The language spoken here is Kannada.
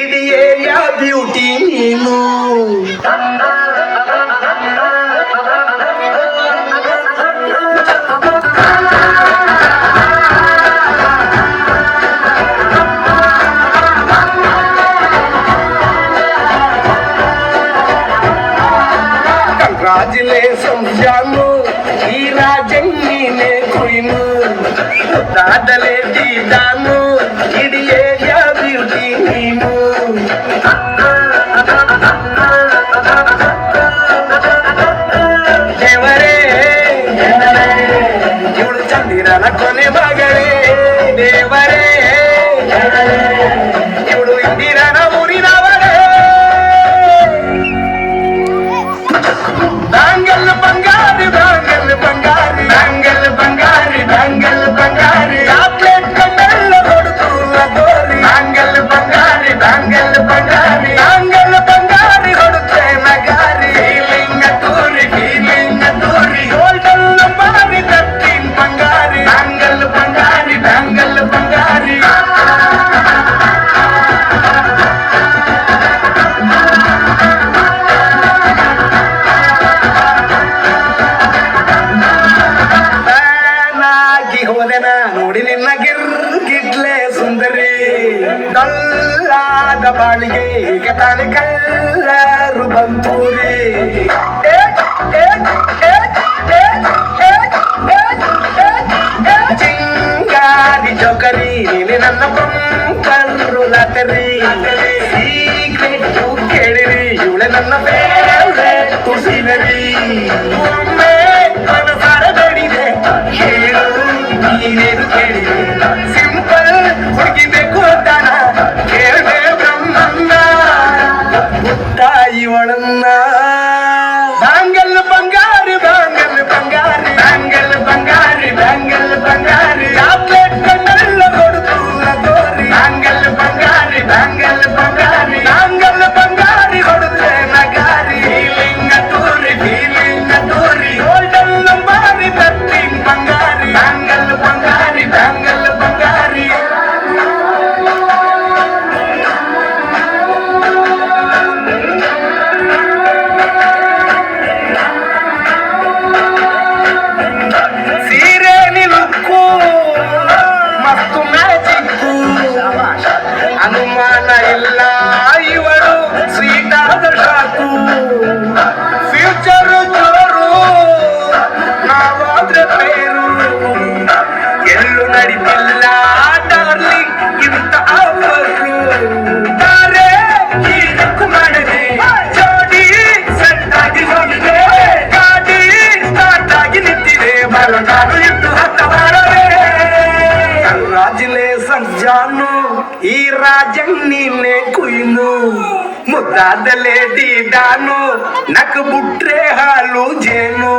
ఇది ఏరియా బ్యూటీ నేను. కంగ్రాచులేషన్స్ జాను, ఈ రాజన్ని నే క్వీను. దాదలే దీదాను, ఇది ఏరియా బ్యూటీ నేను. దేవరే ಇವಳು ಚಂದಿರನ ಕೊನೆ ಮಗಳೇ. ದೇವರೇ ಇವಳು ಇಂದಿರನ ಊರಿನವರೇ. ಬ್ಯಾಂಗಲ್ ಬಂಗಾರಿ ಬ್ಯಾಂಗಲ್ ಬಂಗಾರಿ ಬ್ಯಾಂಗಲ್ ಬಂಗಾರಿ ಬ್ಯಾಂಗಲ್ ಬಂಗಾರಿ ಚಾಕ್ಲೇಟ್ ಕಣ್ಣೆಲ್ಲ ಹೊಡೆದು ಗೋರಿ. ಬ್ಯಾಂಗಲ್ ಬಂಗಾರಿ ಬ್ಯಾಂಗಲ್ ಬಂಗಾರಿ ಬ್ಯಾಂಗಲ್ ಬಂಗಾರಿ ಹೊಡುತ್ತೆ ನಗಾರಿ. ಫೀಲಿಂಗ್ ತೂರಿ ಗೋಲ್ಡನ್ ಮಾರಿ ತರ್ತೀನ್ ಬಂಗಾರಿ. ಬ್ಯಾಂಗಲ್ ಬಂಗಾರಿ ಬ್ಯಾಂಗಲ್ ಬಂಗಾರಿ. ಹೋದೆನ ನೋಡಿ ನಿನ್ನ ಗಿರ್ಗಿಡ್ಲೆ ಸುಂದರಿ. ಕಲ್ಲಾದ ಬಾಳಿಗೆ ಈಗ ತಾನೆ ಕಲ್ಲರು ಬಂತೂರಿ. ಚಿಂಗಾರಿ ಜೋಕರಿ ನೀನೆ ನನ್ನ ಬಂಕರು ಲಾಟರಿ. ಸೀಕ್ರೆಟ್ ಕೇಳಿರಿ ಇವಳೆ ನನ್ನ ಫೇವ್ರೇಟ್ ಸೀನರಿ. ಒಮ್ಮೆ ಮನಸಾರ ಬೇಡಿದೆ ಹೇಳು ನೀನೇನು ಕೇಳಿದೆ. ಸಿಂಪಲ್ ಹುಡುಗಿಬೇಕು ಅಂತಾನ ಕೇಳಿದೆ ಬ್ರಹ್ಮನ್ನ ಮುತ್ತಾಯಿ ಒಳನ್ನ. ಬ್ಯಾಂಗಲ್ ಬಂಗಾರಿ ಬ್ಯಾಂಗಲ್ ಬಂಗಾರಿ ಬ್ಯಾಂಗಲ್ ಬಂಗಾರಿ ಬ್ಯಾಂಗಲ್ ಬಂಗಾರಿ ಚಾಕ್ಲೇಟ್ ಕಣ್ಣೆಲ್ಲ ಕೊಡುತ್ತು ಗೋರಿ. ಬ್ಯಾಂಗಲ್ ಬಂಗಾರಿ ಬ್ಯಾಂಗಲ್ ಬಂಗಾರಿ ಬ್ಯಾಂಗಲ್ ಬಂಗಾರಿ ಕೊಡುತ್ತೆ ನಗಾರಿ. ಫೀಲಿಂಗ್ ತೂರಿ ಗೋಲ್ಡನ್ ಮಾರಿ ತರ್ತೀನ್ ಬಂಗಾರಿ. ಬ್ಯಾಂಗಲ್ ಬಂಗಾರಿ ಬ್ಯಾಂಗಲ್ ಬಂಗಾರಿ. ಸೀರೆ ನಿಲುಕ್ಕು ಮಸ್ತು ಮ್ಯಾಜಿಕ್ಕು, ಅನುಮಾನ ಇಲ್ಲ ಇವಳು ಸ್ವೀಟ್ ಆದ ಶಾಕು. ಫ್ಯೂಚರ್ ಜೋರು ನಾವಾದ್ರೆ ಬೇರು, ಎಲ್ಲೂ ನಡೀತಿಲ್ಲ ಡಾರ್ಲಿಂಗ್ ಇಂತ ಆಫರು. ತಾರೆ ಹೀರಕ್ಕು ಮಾಡಿದೆ ಜೋಡಿ ಸೆಟ್ ಆಗಿ ಹೋಗಿದೆ. ಗಾಡಿ ಸ್ಟಾರ್ಟ್ ಆಗಿ ನಿಂತಿದೆ ಬಲಗಾಲು ಇಟ್ಟು ಹತ್ತ ಮಾಡದೆ. ಕಂಗ್ರಾಚುಲೇಷನ್ಸ್ ಜಾನು, ಈ ರಾಜಣ್ಣೀನೆ ಕುಯ್ನು. ಮುದ್ದಾದ ಲೇಡಿ ಡಾನು, ನಕ್ ಬುಟ್ರೆ ಹಾಲು ಜೇನು.